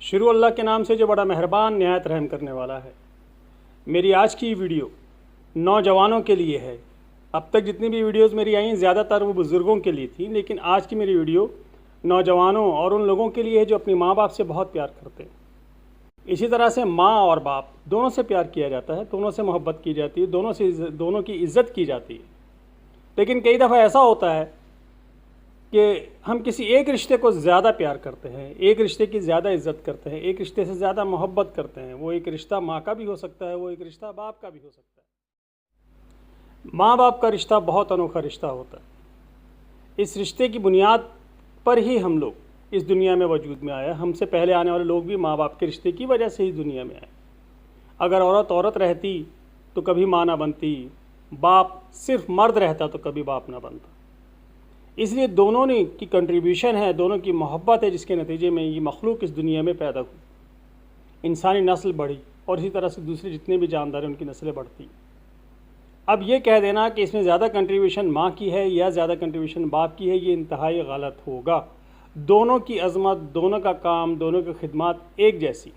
शुरू अल्लाह के नाम से जो बड़ा मेहरबान निहायत रहम करने वाला है। मेरी आज की वीडियो नौजवानों के लिए है। अब तक जितनी भी वीडियोस मेरी आई ज़्यादातर वो बुज़ुर्गों के लिए थी, लेकिन आज की मेरी वीडियो नौजवानों और उन लोगों के लिए है जो अपनी माँ बाप से बहुत प्यार करते हैं। इसी तरह से माँ और बाप दोनों से प्यार किया जाता है, दोनों से मोहब्बत की जाती है, दोनों की इज़्ज़त की जाती है। लेकिन कई दफ़ा ऐसा होता है कि हम किसी एक रिश्ते को ज़्यादा प्यार करते हैं, एक रिश्ते की ज़्यादा इज़्ज़त करते हैं, एक रिश्ते से ज़्यादा मोहब्बत करते हैं। वो एक रिश्ता माँ का भी हो सकता है, वो एक रिश्ता बाप का भी हो सकता है। माँ बाप का रिश्ता बहुत अनोखा रिश्ता होता है। इस रिश्ते की बुनियाद पर ही हम लोग इस दुनिया में वजूद में आए। हमसे पहले आने वाले लोग भी माँ बाप के रिश्ते की वजह से ही दुनिया में आए। अगर औरत रहती तो कभी माँ ना बनती, बाप सिर्फ मर्द रहता तो कभी बाप ना बनता। इसलिए दोनों ने की कंट्रीब्यूशन है, दोनों की मोहब्बत है, जिसके नतीजे में ये मखलूक इस दुनिया में पैदा हुई, इंसानी नस्ल बढ़ी और इसी तरह से दूसरे जितने भी जानदार हैं उनकी नस्लें बढ़ती। अब ये कह देना कि इसमें ज़्यादा कंट्रीब्यूशन माँ की है या ज़्यादा कंट्रीब्यूशन बाप की है, ये इंतहाई गलत होगा। दोनों की अज़मत, दोनों का काम, दोनों की खिदमत एक जैसी।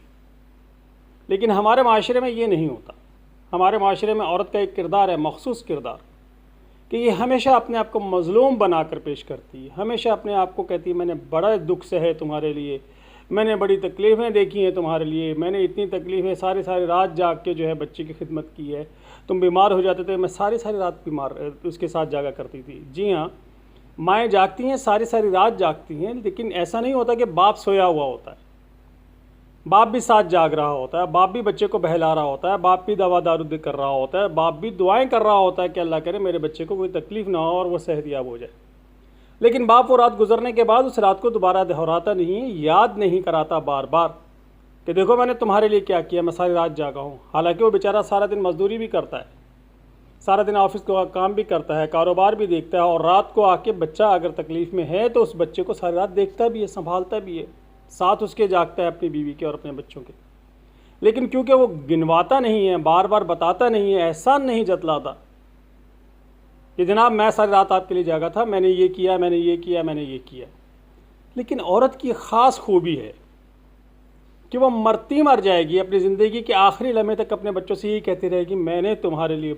लेकिन हमारे माशरे में ये नहीं होता। हमारे माशरे में औरत का एक किरदार है, मखसूस किरदार, कि ये हमेशा अपने आप को मज़लूम बनाकर पेश करती है। हमेशा अपने आप को कहती है मैंने बड़ा दुख से है तुम्हारे लिए, मैंने बड़ी तकलीफ़ें देखी हैं तुम्हारे लिए, मैंने इतनी तकलीफ़ें सारी रात जाग के जो है बच्चे की खिदमत की है। तुम बीमार हो जाते थे, मैं सारी रात बीमार उसके साथ जागा करती थी। जी हाँ, माएँ जागती हैं, सारी रात जागती हैं, लेकिन ऐसा नहीं होता कि बाप सोया हुआ होता है। बाप भी साथ जाग रहा होता है, बाप भी बच्चे को बहला रहा होता है, बाप भी दवा दारू कर रहा होता है, बाप भी दुआएं कर रहा होता है कि अल्लाह करे मेरे बच्चे को कोई तकलीफ़ ना हो और वो सेहतयाब हो जाए। लेकिन बाप वो रात गुजरने के बाद उस रात को दोबारा दोहराता नहीं, याद नहीं कराता बार बार कि देखो मैंने तुम्हारे लिए क्या किया, मैं सारी रात जागा हूँ। हालांकि वो बेचारा सारा दिन मजदूरी भी करता है, सारा दिन ऑफिस का काम भी करता है, कारोबार भी देखता है, और रात को आके बच्चा अगर तकलीफ़ में है तो उस बच्चे को सारी रात देखता भी है, संभालता भी है, साथ उसके जागता है अपनी बीवी के और अपने बच्चों के। लेकिन क्योंकि वो गिनवाता नहीं है, बार बार बताता नहीं है, एहसान नहीं जतलाता कि जनाब मैं सारी रात आपके लिए जागा था, मैंने ये किया, मैंने ये किया, मैंने ये किया। लेकिन औरत की ख़ास खूबी है कि वह मरती मर जाएगी, अपनी ज़िंदगी के आखिरी लम्हे तक अपने बच्चों से यही कहती रहेगी मैंने तुम्हारे लिए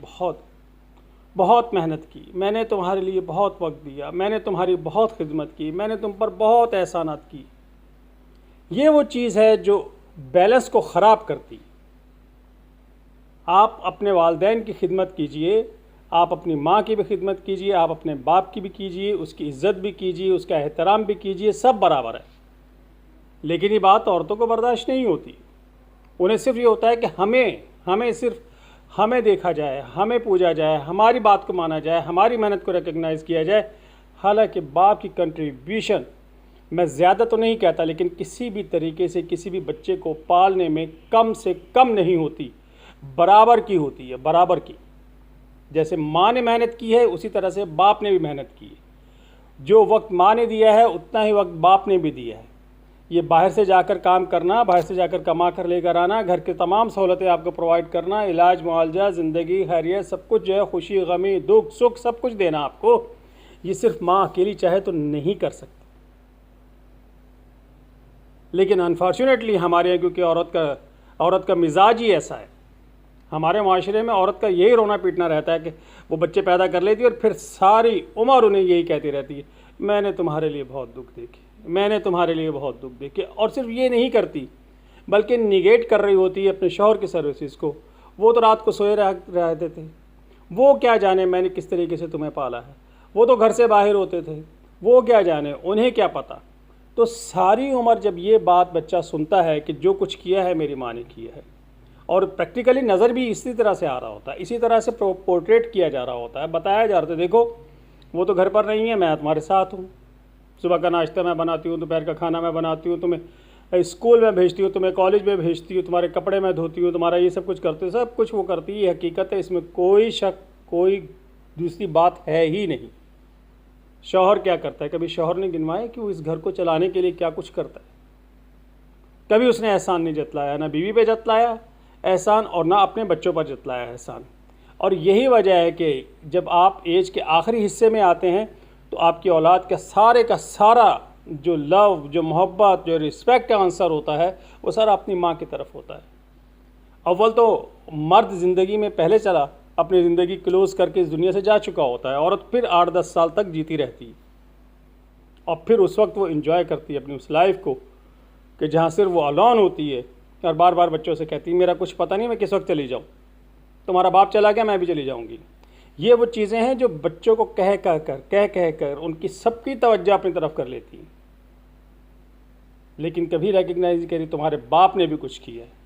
बहुत मेहनत की, मैंने तुम्हारे लिए बहुत वक्त दिया, मैंने तुम्हारी बहुत खिदमत की, मैंने तुम पर बहुत एहसानात की। ये वो चीज़ है जो बैलेंस को ख़राब करती। आप अपने वालिदैन की खिदमत कीजिए, आप अपनी माँ की भी खिदमत कीजिए, आप अपने बाप की भी कीजिए, उसकी इज़्ज़त भी कीजिए, उसका एहतराम भी कीजिए, सब बराबर है। लेकिन ये बात औरतों को बर्दाश्त नहीं होती। उन्हें सिर्फ ये होता है कि हमें देखा जाए, हमें पूजा जाए, हमारी बात को माना जाए, हमारी मेहनत को रिकग्नाइज़ किया जाए। हालांकि बाप की कंट्रीब्यूशन, मैं ज़्यादा तो नहीं कहता, लेकिन किसी भी तरीके से किसी भी बच्चे को पालने में कम से कम नहीं होती, बराबर की होती है, बराबर की। जैसे माँ ने मेहनत की है उसी तरह से बाप ने भी मेहनत की है। जो वक्त माँ ने दिया है उतना ही वक्त बाप ने भी दिया है। ये बाहर से जाकर काम करना, बाहर से जाकर कमा कर लेकर आना, घर के तमाम सहूलतें आपको प्रोवाइड करना, इलाज मुआवजा, ज़िंदगी, खैरियत, सब कुछ जो है, खुशी गमी दुख सुख सब कुछ देना आपको, ये सिर्फ माँ अकेली चाहे तो नहीं कर सकती। लेकिन अनफॉर्चुनेटली हमारे यहाँ क्योंकि औरत का मिजाज ही ऐसा है, हमारे माशरे में औरत का यही रोना पीटना रहता है कि वो बच्चे पैदा कर लेती है और फिर सारी उम्र उन्हें यही कहती रहती है मैंने तुम्हारे लिए बहुत दुख देखे, मैंने तुम्हारे लिए बहुत दुख देखे। और सिर्फ ये नहीं करती बल्कि निगेट कर रही होती है अपने शौहर की सर्विसेज को। वो तो रात को सोए रहते थे, वो क्या जाने मैंने किस तरीके से तुम्हें पाला है, वो तो घर से बाहर होते थे, वो क्या जाने, उन्हें क्या पता। तो सारी उम्र जब ये बात बच्चा सुनता है कि जो कुछ किया है मेरी माँ ने किया है, और प्रैक्टिकली नज़र भी इसी तरह से आ रहा होता है, इसी तरह से पोर्ट्रेट किया जा रहा होता है, बताया जा रहा है देखो वो तो घर पर नहीं है, मैं तुम्हारे साथ हूँ, सुबह का नाश्ता मैं बनाती हूँ, दोपहर का खाना मैं बनाती हूँ, तुम्हें स्कूल में भेजती हूँ, तुम्हें कॉलेज में भेजती हूँ, तुम्हारे कपड़े मैं धोती हूँ, तुम्हारा ये सब कुछ करती हूँ, सब कुछ वो करती है। हकीकत है, इसमें कोई शक, कोई दूसरी बात है ही नहीं। शौहर क्या करता है? कभी शौहर ने गिनवाया कि वो इस घर को चलाने के लिए क्या कुछ करता है? कभी उसने एहसान नहीं जतलाया, ना बीवी पे जतलाया एहसान और ना अपने बच्चों पर जतलाया एहसान। और यही वजह है कि जब आप एज के आखिरी हिस्से में आते हैं तो आपकी औलाद का सारा जो लव, जो मोहब्बत, जो रिस्पेक्ट का आंसर होता है वो सारा अपनी माँ की तरफ होता है। अव्वल तो मर्द ज़िंदगी में पहले चला, अपनी ज़िंदगी क्लोज़ करके इस दुनिया से जा चुका होता है। औरत फिर 8-10 साल तक जीती रहती है और फिर उस वक्त वो इन्जॉय करती है अपनी उस लाइफ को कि जहाँ सिर्फ वो अलोन होती है और बार बार बच्चों से कहती है मेरा कुछ पता नहीं, मैं किस वक्त चली जाऊँ, तुम्हारा बाप चला गया, मैं भी चली जाऊँगी। ये वो चीज़ें हैं जो बच्चों को कह कर उनकी सबकी तवज्जो अपनी तरफ कर लेती हैं, लेकिन कभी रिकग्नाइज करी तुम्हारे बाप ने भी कुछ किया है।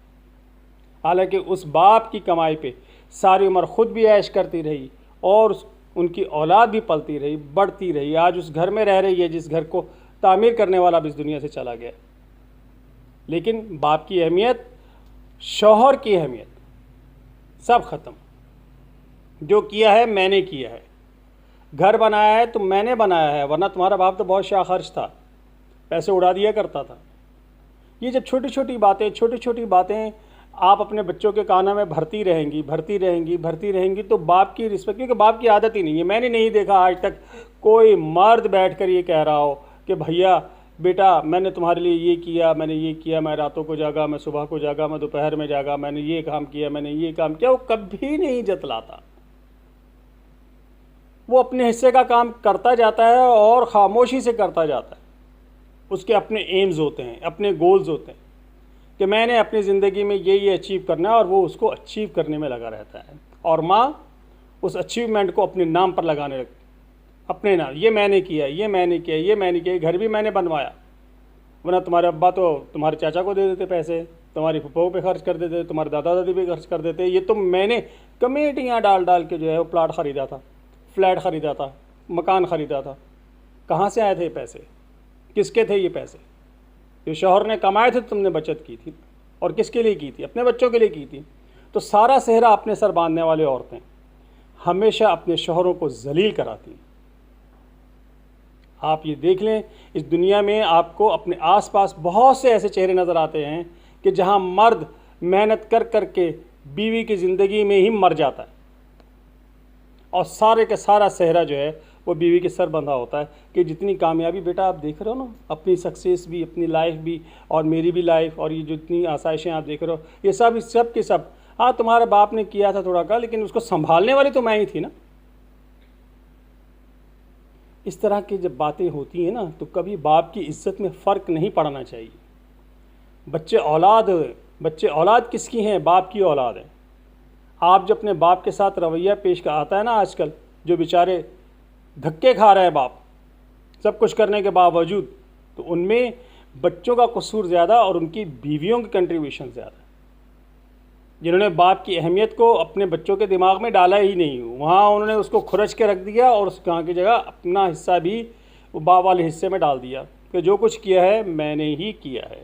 हालांकि उस बाप की कमाई पे सारी उम्र खुद भी ऐश करती रही और उनकी औलाद भी पलती रही, बढ़ती रही, आज उस घर में रह रही है जिस घर को तामीर करने वाला भी इस दुनिया से चला गया। लेकिन बाप की अहमियत, शौहर की अहमियत सब ख़त्म। जो किया है मैंने किया है, घर बनाया है तो मैंने बनाया है, वरना तुम्हारा बाप तो बहुत शाखर्च था, पैसे उड़ा दिया करता था। ये जब छोटी छोटी बातें आप अपने बच्चों के कानों में भरती रहेंगी तो बाप की रिस्पेक्ट, क्योंकि बाप की आदत ही नहीं है। मैंने नहीं देखा आज तक कोई मर्द बैठकर ये कह रहा हो कि भैया बेटा मैंने तुम्हारे लिए ये किया, मैंने ये किया, मैं रातों को जागा, मैं सुबह को जागा, मैं दोपहर में जागा, मैंने ये काम किया, मैंने ये काम किया। वो कभी नहीं जतलाता, वो अपने हिस्से का काम करता जाता है और ख़ामोशी से करता जाता है। उसके अपने एम्स होते हैं, अपने गोल्स होते हैं कि मैंने अपनी ज़िंदगी में ये अचीव करना है और वो उसको अचीव करने में लगा रहता है। और माँ उस अचीवमेंट को अपने नाम पर लगाने लगती, अपने नाम, ये मैंने किया, ये मैंने किया, ये मैंने किया, घर भी मैंने बनवाया, वरना तुम्हारे अब्बा तो तुम्हारे चाचा को दे देते पैसे, तुम्हारी फुफ्फो पे खर्च कर देते, तुम्हारे दादा दादी पे खर्च कर देते। ये तो मैंने कमेटियाँ डाल के जो है वो प्लाट ख़रीदा था, फ्लैट ख़रीदा था, मकान ख़रीदा था। कहाँ से आए थे ये पैसे, किसके थे ये पैसे? जो शौहर ने कमाए थे तुमने बचत की थी, और किसके लिए की थी? अपने बच्चों के लिए की थी। तो सारा सेहरा अपने सर बांधने वाले औरतें हमेशा अपने शौहरों को जलील कराती हैं। आप ये देख लें, इस दुनिया में आपको अपने आसपास बहुत से ऐसे चेहरे नज़र आते हैं कि जहां मर्द मेहनत कर करके बीवी की ज़िंदगी में ही मर जाता है और सारे का सारा सेहरा जो है वो बीवी के सर बंधा होता है कि जितनी कामयाबी बेटा आप देख रहे हो ना, अपनी सक्सेस भी, अपनी लाइफ भी और मेरी भी लाइफ, और ये जितनी आसाइशें आप देख रहे हो, ये सब के सब, हाँ तुम्हारे बाप ने किया था थोड़ा का, लेकिन उसको संभालने वाली तो मैं ही थी ना। इस तरह की जब बातें होती हैं ना, तो कभी बाप की इज्जत में फ़र्क नहीं पड़ना चाहिए। बच्चे औलाद किसकी हैं? बाप की औलाद है। आप जब अपने बाप के साथ रवैया पेश का आता है ना, आजकल जो बेचारे धक्के खा रहे हैं बाप सब कुछ करने के बावजूद, तो उनमें बच्चों का कसूर ज़्यादा और उनकी बीवियों की कंट्रीब्यूशन ज़्यादा, जिन्होंने बाप की अहमियत को अपने बच्चों के दिमाग में डाला ही नहीं। वहाँ उन्होंने उसको खुरच के रख दिया और उस गाँव की जगह अपना हिस्सा भी वो बाप वाले हिस्से में डाल दिया कि जो कुछ किया है मैंने ही किया है।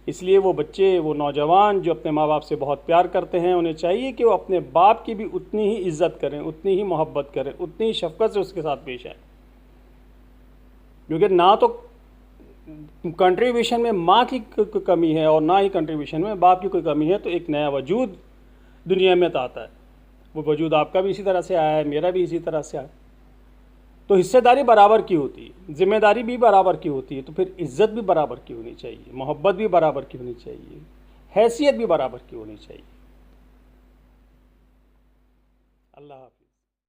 इसलिए वो बच्चे, वो नौजवान जो अपने माँ बाप से बहुत प्यार करते हैं, उन्हें चाहिए कि वो अपने बाप की भी उतनी ही इज़्ज़त करें, उतनी ही मोहब्बत करें, उतनी ही शफ़क़त से उसके साथ पेश आए। क्योंकि ना तो कंट्रीब्यूशन में माँ की कमी है और ना ही कंट्रीब्यूशन में बाप की कोई कमी है, तो एक नया वजूद दुनिया में आता है। वो वजूद आपका भी इसी तरह से आया है, मेरा भी इसी तरह से आया। तो हिस्सेदारी बराबर की होती है, जिम्मेदारी भी बराबर की होती है, तो फिर इज़्ज़त भी बराबर की होनी चाहिए, मोहब्बत भी बराबर की होनी चाहिए, हैसियत भी बराबर की होनी चाहिए। अल्लाह हाफ़िज़।